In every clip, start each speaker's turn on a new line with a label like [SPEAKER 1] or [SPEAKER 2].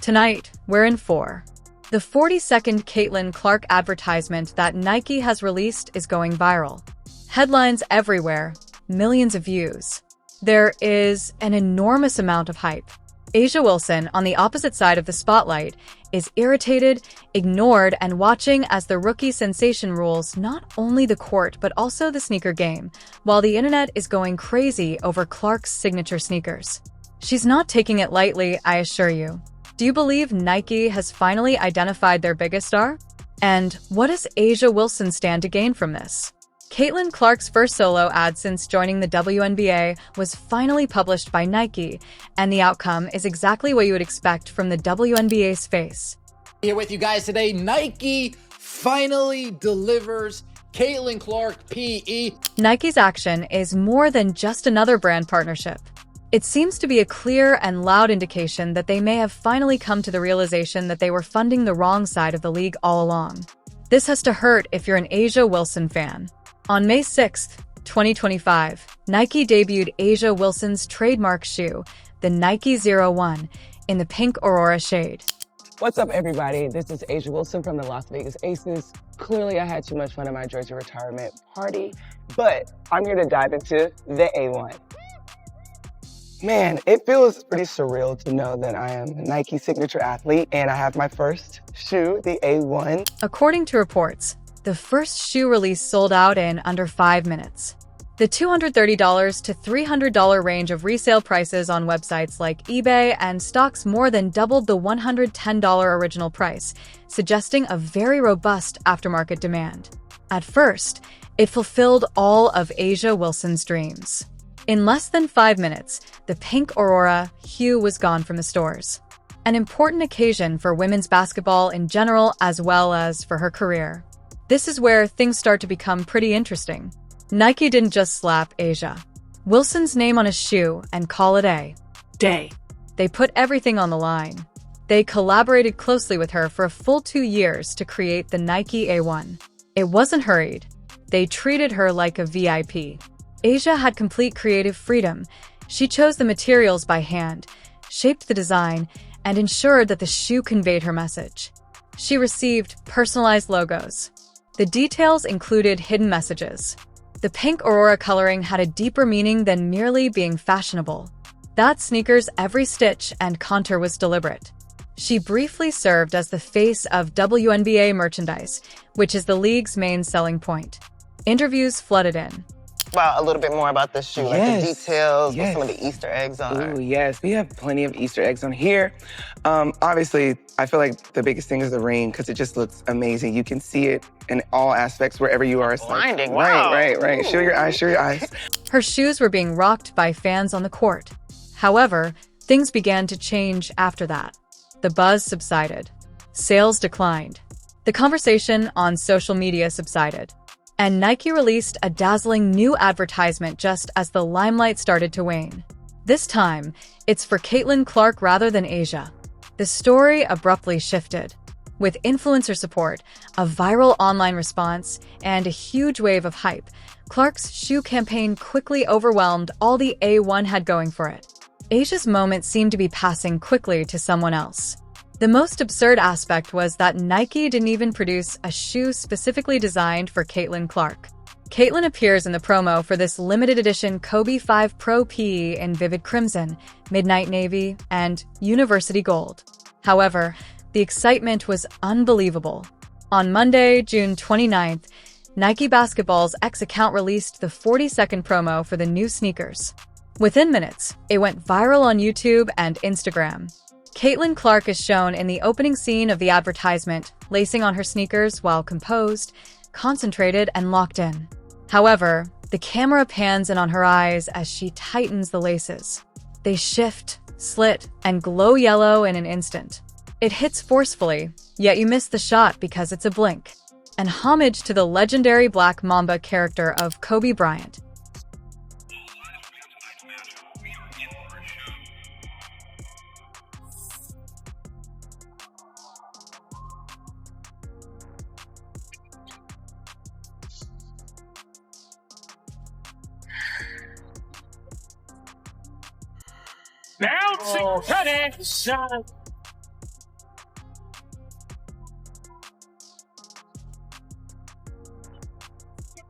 [SPEAKER 1] Tonight, we're in 4. The 40-second Caitlin Clark advertisement that Nike has released is going viral. Headlines everywhere, millions of views. There is an enormous amount of hype. A'ja Wilson, on the opposite side of the spotlight, is irritated, ignored, and watching as the rookie sensation rules not only the court but also the sneaker game, while the internet is going crazy over Clark's signature sneakers. She's not taking it lightly, I assure you. Do you believe Nike has finally identified their biggest star? And what does A'ja Wilson stand to gain from this? Caitlin Clark's first solo ad since joining the WNBA was finally published by Nike, and the outcome is exactly what you would expect from the WNBA's face.
[SPEAKER 2] Here with you guys today, Nike finally delivers Caitlin Clark PE.
[SPEAKER 1] Nike's action is more than just another brand partnership. It seems to be a clear and loud indication that they may have finally come to the realization that they were funding the wrong side of the league all along. This has to hurt if you're an A'ja Wilson fan. On May 6th, 2025, Nike debuted A'ja Wilson's trademark shoe, the Nike 01, in the pink Aurora shade.
[SPEAKER 3] What's up, everybody? This is A'ja Wilson from the Las Vegas Aces. Clearly, I had too much fun at my jersey retirement party, but I'm here to dive into the A1. Man, it feels pretty surreal to know that I am a Nike signature athlete and I have my first shoe, the A1.
[SPEAKER 1] According to reports, the first shoe release sold out in under 5 minutes. The $230 to $300 range of resale prices on websites like eBay and stocks more than doubled the $110 original price, suggesting a very robust aftermarket demand. At first, it fulfilled all of A'ja Wilson's dreams. In less than 5 minutes, the pink Aurora hue was gone from the stores. An important occasion for women's basketball in general as well as for her career. This is where things start to become pretty interesting. Nike didn't just slap A'ja Wilson's name on a shoe and call it a day. They put everything on the line. They collaborated closely with her for a full 2 years to create the Nike A1. It wasn't hurried. They treated her like a VIP. A'ja had complete creative freedom. She chose the materials by hand, shaped the design, and ensured that the shoe conveyed her message. She received personalized logos. The details included hidden messages. The pink Aurora coloring had a deeper meaning than merely being fashionable. That sneaker's every stitch and contour was deliberate. She briefly served as the face of WNBA merchandise, which is the league's main selling point. Interviews flooded in.
[SPEAKER 4] About a little bit more about the shoe, like the details, what some of the Easter eggs are.
[SPEAKER 3] Ooh, yes, we have plenty of Easter eggs on here. Obviously, I feel like the biggest thing is the ring because it just looks amazing. You can see it in all aspects wherever you are. It's
[SPEAKER 4] blinding,
[SPEAKER 3] like,
[SPEAKER 4] wow.
[SPEAKER 3] Right. Show your eyes, show your eyes.
[SPEAKER 1] Her shoes were being rocked by fans on the court. However, things began to change after that. The buzz subsided. Sales declined. The conversation on social media subsided. And Nike released a dazzling new advertisement just as the limelight started to wane. This time, it's for Caitlin Clark rather than A'ja. The story abruptly shifted. With influencer support, a viral online response, and a huge wave of hype, Clark's shoe campaign quickly overwhelmed all the A1 had going for it. A'ja's moment seemed to be passing quickly to someone else. The most absurd aspect was that Nike didn't even produce a shoe specifically designed for Caitlin Clark. Caitlin appears in the promo for this limited edition Kobe 5 Pro PE in vivid crimson, midnight navy, and university gold. However, the excitement was unbelievable. On Monday, June 29th, Nike Basketball's X account released the 40-second promo for the new sneakers. Within minutes, it went viral on YouTube and Instagram. Caitlin Clark is shown in the opening scene of the advertisement, lacing on her sneakers while composed, concentrated, and locked in. However, the camera pans in on her eyes as she tightens the laces. They shift, slit, and glow yellow in an instant. It hits forcefully, yet you miss the shot because it's a blink. An homage to the legendary Black Mamba character of Kobe Bryant.
[SPEAKER 5] Bouncing, cutting, shot.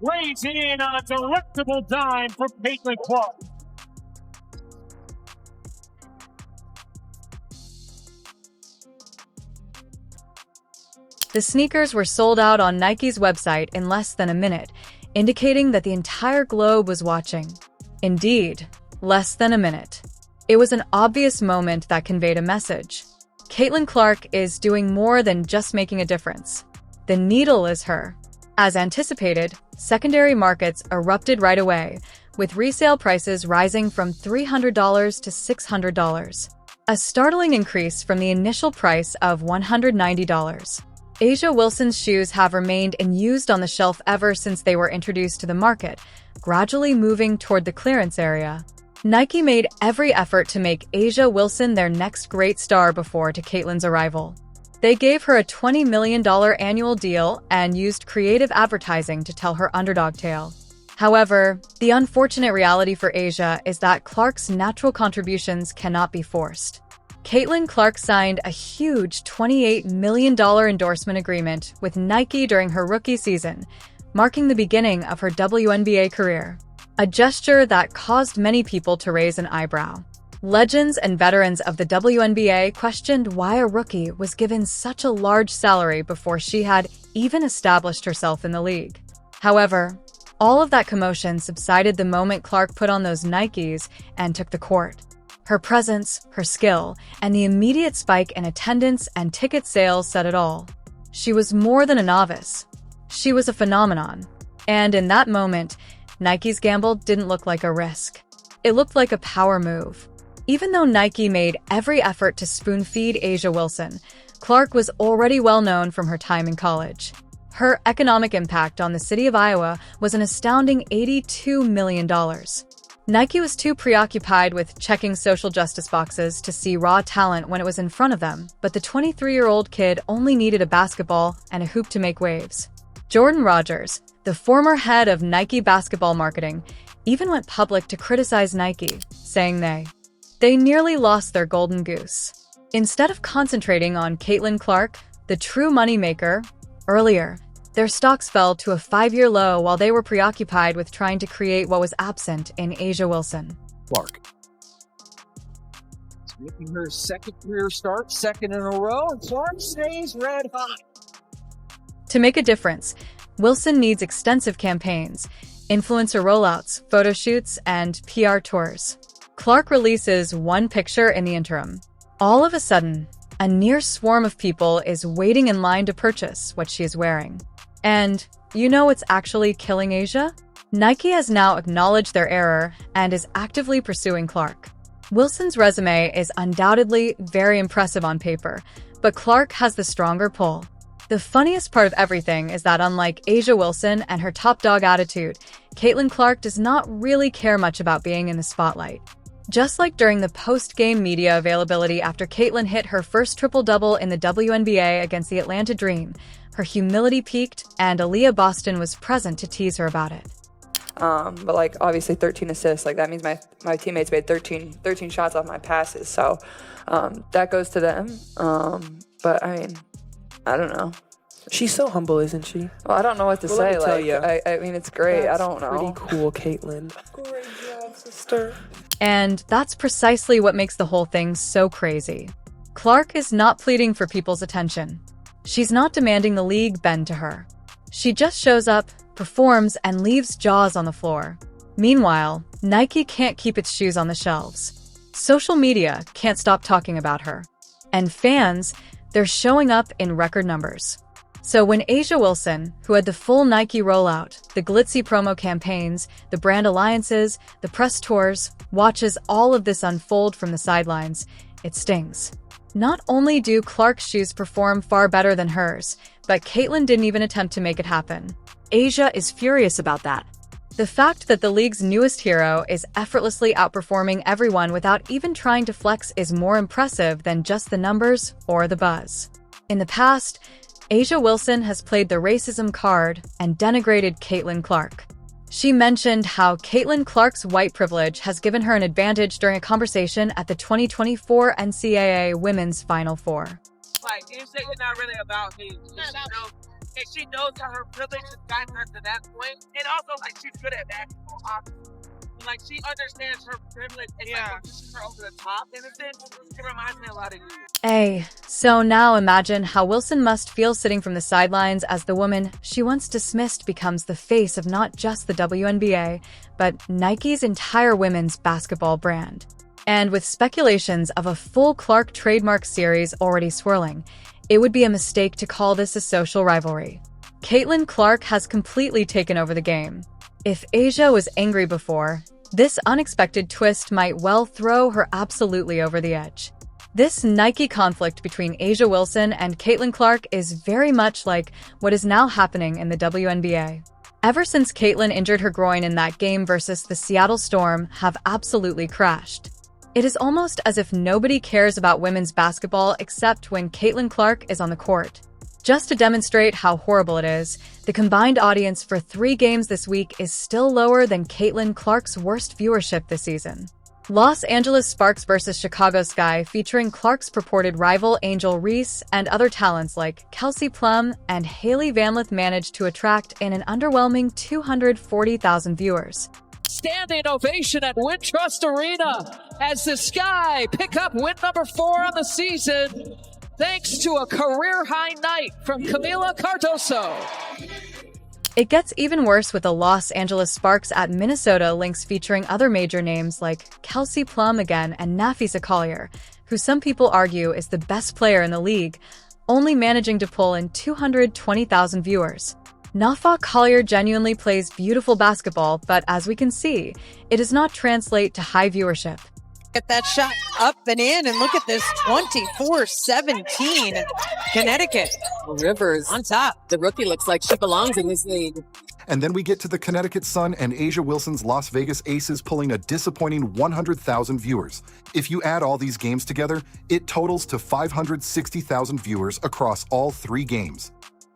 [SPEAKER 5] Lays in on a delectable dime for Caitlin Clark.
[SPEAKER 1] The sneakers were sold out on Nike's website in less than a minute, indicating that the entire globe was watching. Indeed, less than a minute. It was an obvious moment that conveyed a message. Caitlin Clark is doing more than just making a difference. The needle is her. As anticipated, secondary markets erupted right away, with resale prices rising from $300 to $600. A startling increase from the initial price of $190. A'ja Wilson's shoes have remained unused on the shelf ever since they were introduced to the market, gradually moving toward the clearance area. Nike made every effort to make A'ja Wilson their next great star before to Caitlin's arrival. They gave her a $20 million annual deal and used creative advertising to tell her underdog tale. However, the unfortunate reality for A'ja is that Clark's natural contributions cannot be forced. Caitlin Clark signed a huge $28 million endorsement agreement with Nike during her rookie season, marking the beginning of her WNBA career. A gesture that caused many people to raise an eyebrow. Legends and veterans of the WNBA questioned why a rookie was given such a large salary before she had even established herself in the league. However, all of that commotion subsided the moment Clark put on those Nikes and took the court. Her presence, her skill, and the immediate spike in attendance and ticket sales said it all. She was more than a novice. She was a phenomenon. And in that moment, Nike's gamble didn't look like a risk. It looked like a power move. Even though Nike made every effort to spoon-feed A'ja Wilson, Clark was already well known from her time in college. Her economic impact on the city of Iowa was an astounding $82 million. Nike was too preoccupied with checking social justice boxes to see raw talent when it was in front of them, but the 23-year-old kid only needed a basketball and a hoop to make waves. Jordan Rogers, the former head of Nike basketball marketing, even went public to criticize Nike, saying they nearly lost their golden goose. Instead of concentrating on Caitlin Clark, the true moneymaker, earlier, their stocks fell to a 5-year low while they were preoccupied with trying to create what was absent in A'ja Wilson.
[SPEAKER 5] Clark. It's making her second career start, second in a row, and Clark stays red hot.
[SPEAKER 1] To make a difference, Wilson needs extensive campaigns, influencer rollouts, photo shoots, and PR tours. Clark releases one picture in the interim. All of a sudden, a near swarm of people is waiting in line to purchase what she is wearing. And you know what's actually killing A'ja? Nike has now acknowledged their error and is actively pursuing Clark. Wilson's resume is undoubtedly very impressive on paper, but Clark has the stronger pull. The funniest part of everything is that unlike A'ja Wilson and her top dog attitude, Caitlin Clark does not really care much about being in the spotlight. Just like during the post-game media availability after Caitlin hit her first triple-double in the WNBA against the Atlanta Dream, her humility peaked and Aaliyah Boston was present to tease her about it.
[SPEAKER 6] But like obviously 13 assists, like that means my teammates made 13 shots off my passes. So that goes to them. But I mean, I don't know.
[SPEAKER 7] She's so humble, isn't she?
[SPEAKER 6] Well, I don't know what to say.
[SPEAKER 7] Let me tell
[SPEAKER 6] Like, I mean, it's great.
[SPEAKER 7] That's
[SPEAKER 6] I don't know.
[SPEAKER 7] Pretty cool, Caitlin. Great job, sister.
[SPEAKER 1] And that's precisely what makes the whole thing so crazy. Clark is not pleading for people's attention. She's not demanding the league bend to her. She just shows up, performs, and leaves jaws on the floor. Meanwhile, Nike can't keep its shoes on the shelves. Social media can't stop talking about her. And fans, they're showing up in record numbers. So when A'ja Wilson, who had the full Nike rollout, the glitzy promo campaigns, the brand alliances, the press tours, watches all of this unfold from the sidelines, it stings. Not only do Clark's shoes perform far better than hers, but Caitlin didn't even attempt to make it happen. A'ja is furious about that. The fact that the league's newest hero is effortlessly outperforming everyone without even trying to flex is more impressive than just the numbers or the buzz. In the past, A'ja Wilson has played the racism card and denigrated Caitlin Clark. She mentioned how Caitlin Clark's white privilege has given her an advantage during a conversation at the 2024 NCAA Women's Final Four.
[SPEAKER 8] Like, it's not really about me. She knows how her privilege has gotten her to that point. And also, like, she's good at basketball, obviously. Like, she understands her privilege and like, pushes her over the top in a sense. It reminds me a lot of you.
[SPEAKER 1] So now imagine how Wilson must feel sitting from the sidelines as the woman she once dismissed becomes the face of not just the WNBA, but Nike's entire women's basketball brand. And with speculations of a full Clark trademark series already swirling, it would be a mistake to call this a social rivalry. Caitlin Clark has completely taken over the game. If Asia was angry before, this unexpected twist might well throw her absolutely over the edge. This Nike conflict between Asia Wilson and Caitlin Clark is very much like what is now happening in the WNBA. Ever since Caitlin injured her groin in that game versus the Seattle Storm have absolutely crashed. It is almost as if nobody cares about women's basketball except when Caitlin Clark is on the court. Just to demonstrate how horrible it is, the combined audience for 3 games this week is still lower than Caitlin Clark's worst viewership this season. Los Angeles Sparks vs. Chicago Sky, featuring Clark's purported rival Angel Reese and other talents like Kelsey Plum and Haley Vanlith, managed to attract an underwhelming 240,000 viewers.
[SPEAKER 9] Standing ovation at Wintrust Arena as the Sky pick up win number 4 on the season, thanks to a career-high night from Camila Cardoso.
[SPEAKER 1] It gets even worse with the Los Angeles Sparks at Minnesota Lynx, featuring other major names like Kelsey Plum again and Nafisa Collier, who some people argue is the best player in the league, only managing to pull in 220,000 viewers. Nafa Collier genuinely plays beautiful basketball, but as we can see, it does not translate to high viewership.
[SPEAKER 10] Get that shot up and in, and look at this 24-17 Connecticut.
[SPEAKER 11] Rivers
[SPEAKER 10] on top.
[SPEAKER 11] The rookie looks like she belongs in this league.
[SPEAKER 12] And then we get to the Connecticut Sun and Asia Wilson's Las Vegas Aces pulling a disappointing 100,000 viewers. If you add all these games together, it totals to 560,000 viewers across all 3 games.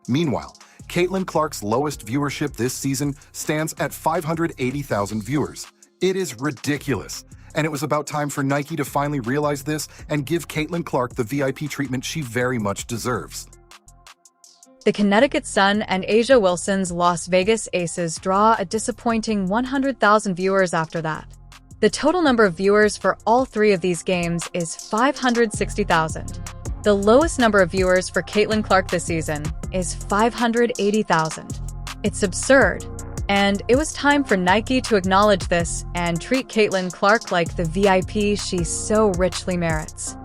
[SPEAKER 12] Meanwhile, Caitlin Clark's lowest viewership this season stands at 580,000 viewers. It is ridiculous. And it was about time for Nike to finally realize this and give Caitlin Clark the VIP treatment she very much deserves.
[SPEAKER 1] The Connecticut Sun and Asia Wilson's Las Vegas Aces draw a disappointing 100,000 viewers after that. The total number of viewers for all 3 of these games is 560,000. The lowest number of viewers for Caitlin Clark this season is 580,000. It's absurd. And it was time for Nike to acknowledge this and treat Caitlin Clark like the VIP she so richly merits.